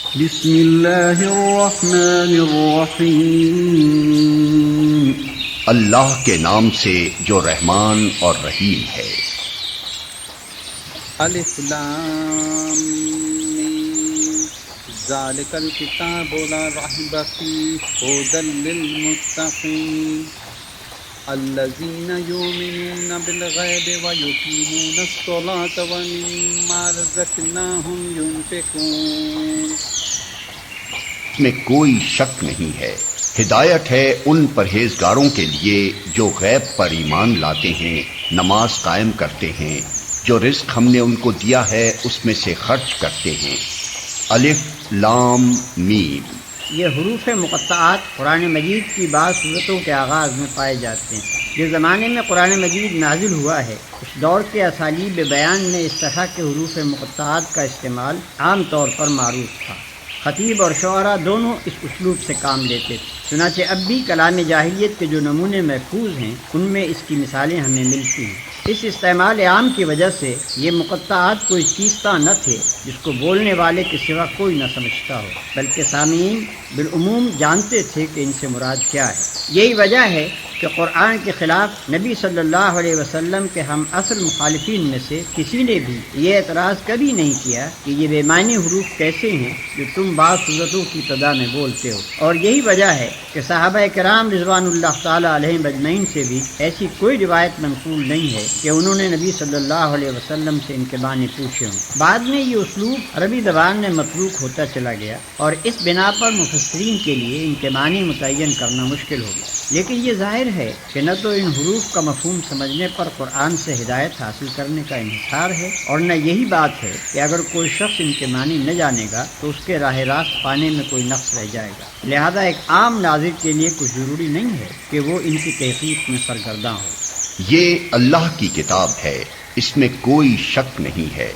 بسم اللہ الرحمن الرحیم اللہ کے نام سے جو رحمان اور رحیم ہے۔ الف لام میم ذالک الکتاب لا ریب فیہ ھدی للمتقین الذین یؤمنون بالغیب ویقیمون الصلاة ومما رزقناہم ینفقون۔ اس میں کوئی شک نہیں ہے، ہدایت ہے ان پرہیزگاروں کے لیے جو غیب پر ایمان لاتے ہیں، نماز قائم کرتے ہیں، جو رزق ہم نے ان کو دیا ہے اس میں سے خرچ کرتے ہیں۔ الف لام میم۔ یہ حروف مقطعات قرآن مجید کی بعض صورتوں کے آغاز میں پائے جاتے ہیں۔ جس زمانے میں قرآن مجید نازل ہوا ہے اس دور کے اسالیب بیان میں اس طرح کے حروف مقطعات کا استعمال عام طور پر معروف تھا۔ خطیب اور شعراء دونوں اس اسلوب سے کام لیتے تھے، چنانچہ اب بھی کلام جاہلیت کے جو نمونے محفوظ ہیں ان میں اس کی مثالیں ہمیں ملتی ہیں۔ اس استعمال عام کی وجہ سے یہ مقطعات کوئی چیزتا نہ تھے جس کو بولنے والے کے سوا کوئی نہ سمجھتا ہو، بلکہ سامعین بالعموم جانتے تھے کہ ان سے مراد کیا ہے۔ یہی وجہ ہے کہ قرآن کے خلاف نبی صلی اللہ علیہ وسلم کے ہم اصل مخالفین میں سے کسی نے بھی یہ اعتراض کبھی نہیں کیا کہ یہ بے معنی حروف کیسے ہیں جو تم بعض صورتوں کی ابتدا میں بولتے ہو، اور یہی وجہ ہے کہ صحابہ کرام رضوان اللہ تعالی علیہم اجمعین سے بھی ایسی کوئی روایت منقول نہیں ہے کہ انہوں نے نبی صلی اللہ علیہ وسلم سے ان کے معنی پوچھے ہوں۔ بعد میں یہ اسلوب عربی زبان میں متروک ہوتا چلا گیا اور اس بنا پر مفسرین کے لیے ان کے معنی متعین کرنا مشکل ہو گیا، لیکن یہ ظاہر ہے کہ نہ تو ان حروف کا مفہوم سمجھنے پر قرآن سے ہدایت حاصل کرنے کا انحصار ہے، اور نہ یہی بات ہے کہ اگر کوئی شخص ان کے معنی نہ جانے گا تو اس کے راہ راست پانے میں کوئی نقص رہ جائے گا۔ لہذا ایک عام ناظر کے لیے کچھ ضروری نہیں ہے کہ وہ ان کی تحقیق میں سرگرداں ہو۔ یہ اللہ کی کتاب ہے، اس میں کوئی شک نہیں ہے۔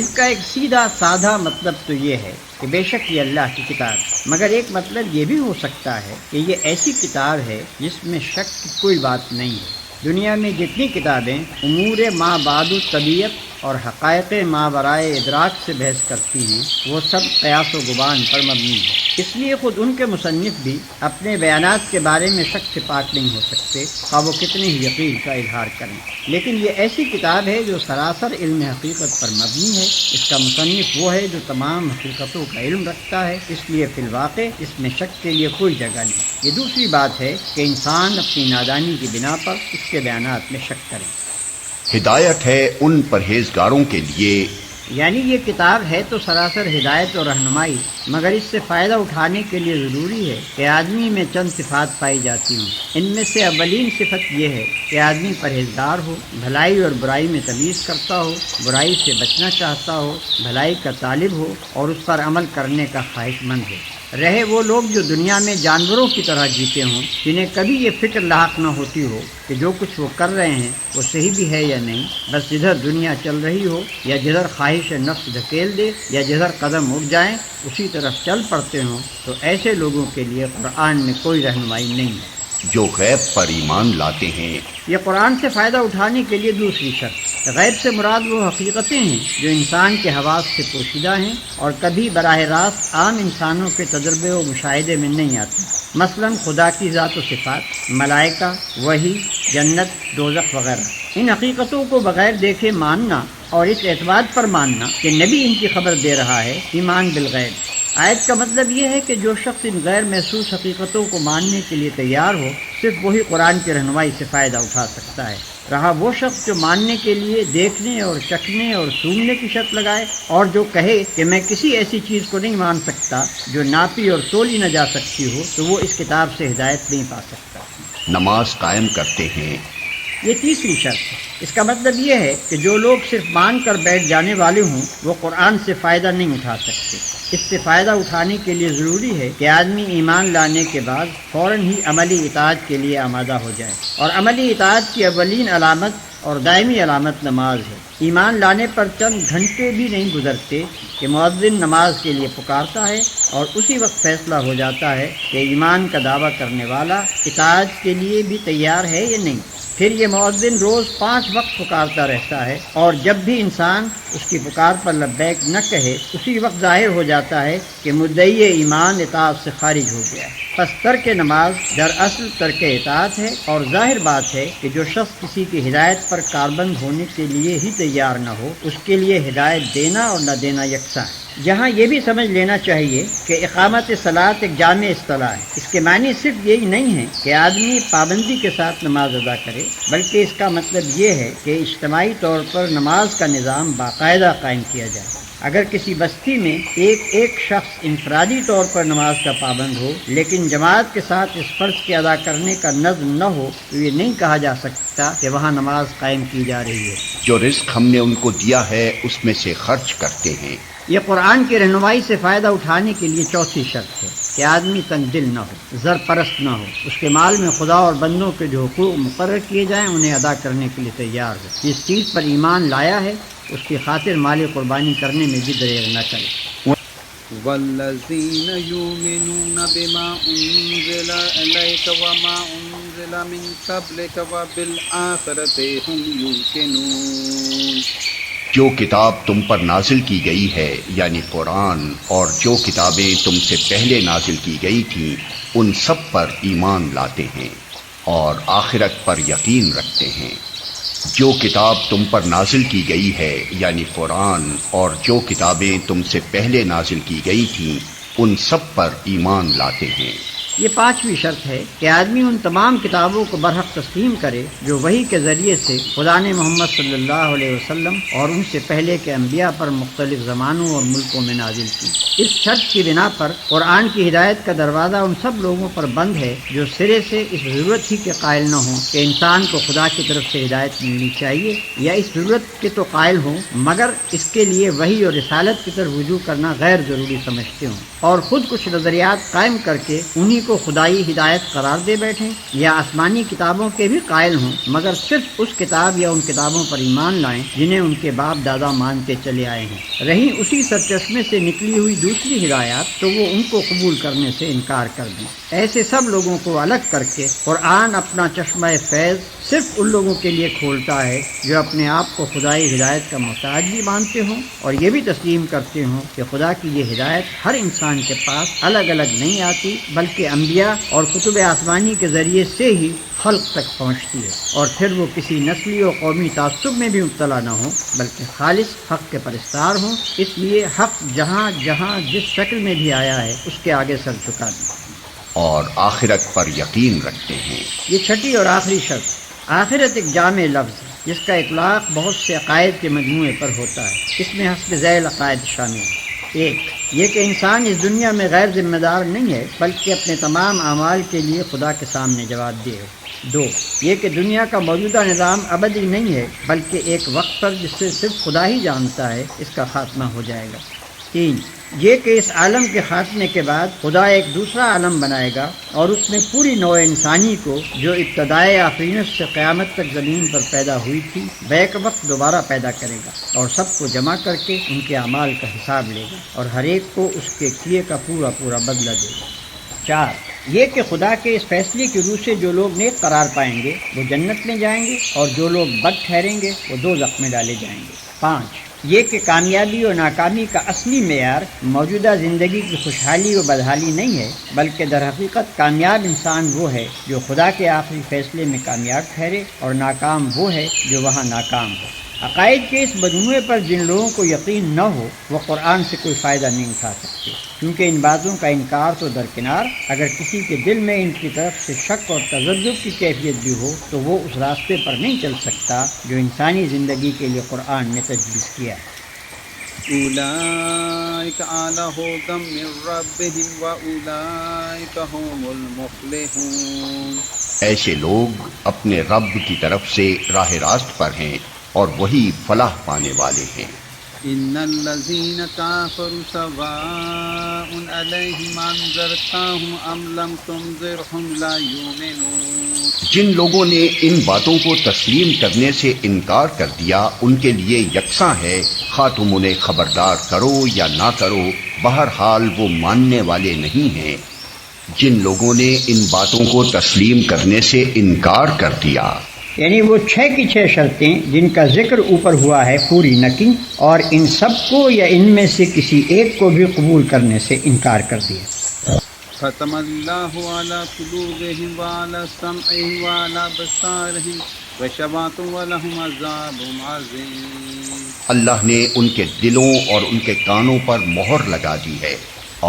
اس کا ایک سیدھا سادہ مطلب تو یہ ہے کہ بے شک یہ اللہ کی کتاب، مگر ایک مطلب یہ بھی ہو سکتا ہے کہ یہ ایسی کتاب ہے جس میں شک کی کوئی بات نہیں ہے۔ دنیا میں جتنی کتابیں امور ما بعد طبیعت اور حقائق ما برائے ادراک سے بحث کرتی ہیں وہ سب قیاس و گمان پر مبنی ہیں، اس لیے خود ان کے مصنف بھی اپنے بیانات کے بارے میں شک سے پاک نہیں ہو سکتے، خواہ وہ کتنے ہی یقین کا اظہار کریں۔ لیکن یہ ایسی کتاب ہے جو سراسر علم حقیقت پر مبنی ہے۔ اس کا مصنف وہ ہے جو تمام حقیقتوں کا علم رکھتا ہے، اس لیے فی الواقع اس میں شک کے لیے کوئی جگہ نہیں۔ یہ دوسری بات ہے کہ انسان اپنی نادانی کی بنا پر اس کے بیانات میں شک کرے۔ ہدایت ہے ان پرہیزگاروں کے لیے، یعنی یہ کتاب ہے تو سراسر ہدایت اور رہنمائی، مگر اس سے فائدہ اٹھانے کے لیے ضروری ہے کہ آدمی میں چند صفات پائی جاتی ہوں۔ ان میں سے اولین صفت یہ ہے کہ آدمی پرہیزگار ہو، بھلائی اور برائی میں تمیز کرتا ہو، برائی سے بچنا چاہتا ہو، بھلائی کا طالب ہو اور اس پر عمل کرنے کا خواہش مند ہو۔ رہے وہ لوگ جو دنیا میں جانوروں کی طرح جیتے ہوں، جنہیں کبھی یہ فکر لاحق نہ ہوتی ہو کہ جو کچھ وہ کر رہے ہیں وہ صحیح بھی ہے یا نہیں، بس جدھر دنیا چل رہی ہو یا جدھر خواہش نفس دھکیل دے یا جدھر قدم اٹھ جائیں اسی طرف چل پڑتے ہوں، تو ایسے لوگوں کے لیے قرآن میں کوئی رہنمائی نہیں ہے۔ جو غیب پر ایمان لاتے ہیں۔ یہ قرآن سے فائدہ اٹھانے کے لیے دوسری شرط۔ غیب سے مراد وہ حقیقتیں ہیں جو انسان کے حواس سے پوشیدہ ہیں اور کبھی براہ راست عام انسانوں کے تجربے و مشاہدے میں نہیں آتی، مثلا خدا کی ذات و صفات، ملائکہ، وحی، جنت، دوزخ وغیرہ۔ ان حقیقتوں کو بغیر دیکھے ماننا اور اس اعتبار پر ماننا کہ نبی ان کی خبر دے رہا ہے، ایمان بالغیب۔ آیت کا مطلب یہ ہے کہ جو شخص ان غیر محسوس حقیقتوں کو ماننے کے لیے تیار ہو صرف وہی قرآن کی رہنمائی سے فائدہ اٹھا سکتا ہے۔ رہا وہ شخص جو ماننے کے لیے دیکھنے اور چکھنے اور سونگنے کی شرط لگائے اور جو کہے کہ میں کسی ایسی چیز کو نہیں مان سکتا جو ناپی اور تولی نہ جا سکتی ہو، تو وہ اس کتاب سے ہدایت نہیں پا سکتا۔ نماز قائم کرتے ہیں۔ یہ تیسری شرط ہے۔ اس کا مطلب یہ ہے کہ جو لوگ صرف مان کر بیٹھ جانے والے ہوں وہ قرآن سے فائدہ نہیں اٹھا سکتے۔ اس سے فائدہ اٹھانے کے لیے ضروری ہے کہ آدمی ایمان لانے کے بعد فوراً ہی عملی اطاعت کے لیے آمادہ ہو جائے، اور عملی اطاعت کی اولین علامت اور دائمی علامت نماز ہے۔ ایمان لانے پر چند گھنٹے بھی نہیں گزرتے کہ مؤذن نماز کے لیے پکارتا ہے اور اسی وقت فیصلہ ہو جاتا ہے کہ ایمان کا دعویٰ کرنے والا اطاعت کے لیے بھی تیار ہے یا نہیں۔ پھر یہ مؤذن روز 5 وقت پکارتا رہتا ہے، اور جب بھی انسان اس کی پکار پر لبیک نہ کہے، اسی وقت ظاہر ہو جاتا ہے کہ مدعی ایمان اطاعت سے خارج ہو گیا ہے۔ پس ترک نماز دراصل ترک اطاعت ہے، اور ظاہر بات ہے کہ جو شخص کسی کی ہدایت پر کاربند ہونے کے لیے ہی تیار نہ ہو، اس کے لیے ہدایت دینا اور نہ دینا یکساں ہے۔ جہاں یہ بھی سمجھ لینا چاہیے کہ اقامت صلاۃ ایک جامع اصطلاح ہے۔ اس کے معنی صرف یہی نہیں ہے کہ آدمی پابندی کے ساتھ نماز ادا کرے، بلکہ اس کا مطلب یہ ہے کہ اجتماعی طور پر نماز کا نظام باقاعدہ قائم کیا جائے۔ اگر کسی بستی میں ایک شخص انفرادی طور پر نماز کا پابند ہو، لیکن جماعت کے ساتھ اس فرض کے ادا کرنے کا نظم نہ ہو، تو یہ نہیں کہا جا سکتا کہ وہاں نماز قائم کی جا رہی ہے۔ جو رزق ہم نے ان کو دیا ہے اس میں سے خرچ کرتے ہیں۔ یہ قرآن کی رہنمائی سے فائدہ اٹھانے کے لیے چوتھی شرط ہے کہ آدمی تنگ دل نہ ہو، زر پرست نہ ہو، اس کے مال میں خدا اور بندوں کے جو حقوق مقرر کیے جائیں انہیں ادا کرنے کے لیے تیار ہو، جس چیز پر ایمان لایا ہے اس کی خاطر مال قربانی کرنے میں بھی دریغ نہ کرے۔ والذین یؤمنون بما انزل الیک وما انزل من قبلک وبالآخرۃ هم یوقنون۔ جو کتاب تم پر نازل کی گئی ہے یعنی قرآن، اور جو کتابیں تم سے پہلے نازل کی گئی تھیں ان سب پر ایمان لاتے ہیں اور آخرت پر یقین رکھتے ہیں۔ جو کتاب تم پر نازل کی گئی ہے یعنی قرآن، اور جو کتابیں تم سے پہلے نازل کی گئی تھیں ان سب پر ایمان لاتے ہیں۔ یہ پانچویں شرط ہے کہ آدمی ان تمام کتابوں کو برحق تسلیم کرے جو وحی کے ذریعے سے خدا نے محمد صلی اللہ علیہ وسلم اور ان سے پہلے کے انبیاء پر مختلف زمانوں اور ملکوں میں نازل کی۔ اس شرط کی بنا پر قرآن کی ہدایت کا دروازہ ان سب لوگوں پر بند ہے جو سرے سے اس ضرورت ہی کے قائل نہ ہوں کہ انسان کو خدا کی طرف سے ہدایت ملنی چاہیے، یا اس ضرورت کے تو قائل ہوں مگر اس کے لیے وحی اور رسالت کی طرف رجوع کرنا غیر ضروری سمجھتے ہوں، اور خود کچھ نظریات قائم کر کے انہی کو خدائی ہدایت قرار دے بیٹھیں، یا آسمانی کتابوں کے بھی قائل ہوں مگر صرف اس کتاب یا ان کتابوں پر ایمان لائیں جنہیں ان کے باپ دادا مانتے چلے آئے ہیں۔ رہی اسی سرچشمے سے نکلی ہوئی دوسری ہدایات تو وہ ان کو قبول کرنے سے انکار کر دیں۔ ایسے سب لوگوں کو الگ کر کے قرآن اپنا چشمہ فیض صرف ان لوگوں کے لیے کھولتا ہے جو اپنے آپ کو خدائی ہدایت کا محتاج بھی مانتے ہوں اور یہ بھی تسلیم کرتے ہوں کہ خدا کی یہ ہدایت ہر انسان کے پاس الگ الگ نہیں آتی، بلکہ انبیاء اور کتب آسمانی کے ذریعے سے ہی خلق تک پہنچتی ہے، اور پھر وہ کسی نسلی و قومی تعصب میں بھی مبتلا نہ ہوں بلکہ خالص حق کے پرستار ہوں۔ اس لیے حق جہاں جہاں جس شکل میں بھی آیا ہے اس کے آگے سر جھکا دیں اور آخرت پر یقین رکھتے ہیں۔ یہ چھٹی اور آخری شرط۔ آخرت ایک جامع لفظ ہے جس کا اطلاق بہت سے عقائد کے مجموعے پر ہوتا ہے۔ اس میں حسب ذیل عقائد شامل ہیں۔ ایک، یہ کہ انسان اس دنیا میں غیر ذمہ دار نہیں ہے بلکہ اپنے تمام اعمال کے لیے خدا کے سامنے جواب دہ ہے۔ دو، یہ کہ دنیا کا موجودہ نظام ابدی نہیں ہے بلکہ ایک وقت پر جس سے صرف خدا ہی جانتا ہے اس کا خاتمہ ہو جائے گا۔ تین، یہ کہ اس عالم کے خاتمے کے بعد خدا ایک دوسرا عالم بنائے گا اور اس میں پوری نوع انسانی کو جو ابتدائے آفرینت سے قیامت تک زمین پر پیدا ہوئی تھی بیک وقت دوبارہ پیدا کرے گا اور سب کو جمع کر کے ان کے اعمال کا حساب لے گا اور ہر ایک کو اس کے کیے کا پورا پورا بدلہ دے گا۔ چار، یہ کہ خدا کے اس فیصلے کی روح سے جو لوگ نیک قرار پائیں گے وہ جنت میں جائیں گے اور جو لوگ بد ٹھہریں گے وہ دوزخ میں ڈالے جائیں گے۔ پانچ، یہ کہ کامیابی اور ناکامی کا اصلی معیار موجودہ زندگی کی خوشحالی و بدحالی نہیں ہے بلکہ در حقیقت کامیاب انسان وہ ہے جو خدا کے آخری فیصلے میں کامیاب ٹھہرے اور ناکام وہ ہے جو وہاں ناکام ہو۔ عقائد کے اس مجموعے پر جن لوگوں کو یقین نہ ہو وہ قرآن سے کوئی فائدہ نہیں اٹھا سکتے، کیونکہ ان باتوں کا انکار تو درکنار، اگر کسی کے دل میں ان کی طرف سے شک اور تذبذب کی کیفیت بھی ہو تو وہ اس راستے پر نہیں چل سکتا جو انسانی زندگی کے لیے قرآن نے تجویز کیا ہے۔ اولئک علی ھدی من ربہم واولئک ھم المفلحون۔ ایسے لوگ اپنے رب کی طرف سے راہ راست پر ہیں اور وہی فلاح پانے والے ہیں۔ ان الذین کافروا سواء علیہم انذرتہم ام لم تنذرہم لا یؤمنون۔ جن لوگوں نے ان باتوں کو تسلیم کرنے سے انکار کر دیا ان کے لیے یکساں ہے، خواہ تم انہیں خبردار کرو یا نہ کرو، بہرحال وہ ماننے والے نہیں ہیں۔ جن لوگوں نے ان باتوں کو تسلیم کرنے سے انکار کر دیا یعنی وہ 6 کی 6 شرطیں جن کا ذکر اوپر ہوا ہے پوری نہ کی اور ان سب کو یا ان میں سے کسی ایک کو بھی قبول کرنے سے انکار کر دیا۔ ختم اللہ علی قلوبہم وعلی سمعہم وعلی ابصارہم غشاوۃ ولہم عذاب عظیم۔ اللہ نے ان کے دلوں اور ان کے کانوں پر مہر لگا دی ہے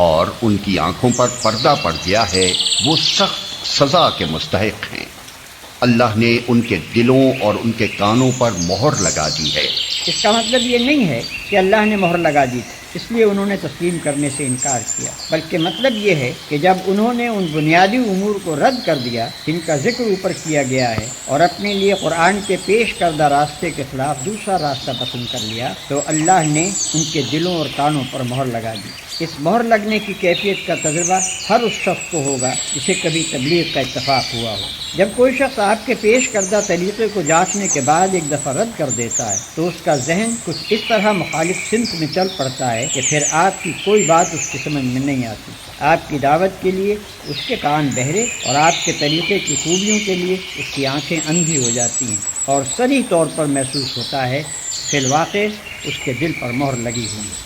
اور ان کی آنکھوں پر پردہ پڑ گیا ہے، وہ سخت سزا کے مستحق ہیں۔ اللہ نے ان کے دلوں اور ان کے کانوں پر مہر لگا دی ہے۔ اس کا مطلب یہ نہیں ہے کہ اللہ نے مہر لگا دی اس لیے انہوں نے تسلیم کرنے سے انکار کیا، بلکہ مطلب یہ ہے کہ جب انہوں نے ان بنیادی امور کو رد کر دیا جن کا ذکر اوپر کیا گیا ہے اور اپنے لیے قرآن کے پیش کردہ راستے کے خلاف دوسرا راستہ پسند کر لیا، تو اللہ نے ان کے دلوں اور کانوں پر مہر لگا دی۔ اس مہر لگنے کی کیفیت کا تجربہ ہر اس شخص کو ہوگا جسے کبھی تبلیغ کا اتفاق ہوا ہو۔ جب کوئی شخص آپ کے پیش کردہ طریقے کو جانچنے کے بعد ایک دفعہ رد کر دیتا ہے تو اس کا ذہن کچھ اس طرح مخالف سمت میں چل پڑتا ہے کہ پھر آپ کی کوئی بات اس کی سمجھ میں نہیں آتی۔ آپ کی دعوت کے لیے اس کے کان بہرے اور آپ کے طریقے کی خوبیوں کے لیے اس کی آنکھیں اندھی ہو جاتی ہیں اور صریح طور پر محسوس ہوتا ہے فی الواقع اس کے دل پر مہر لگی ہوئی ہے۔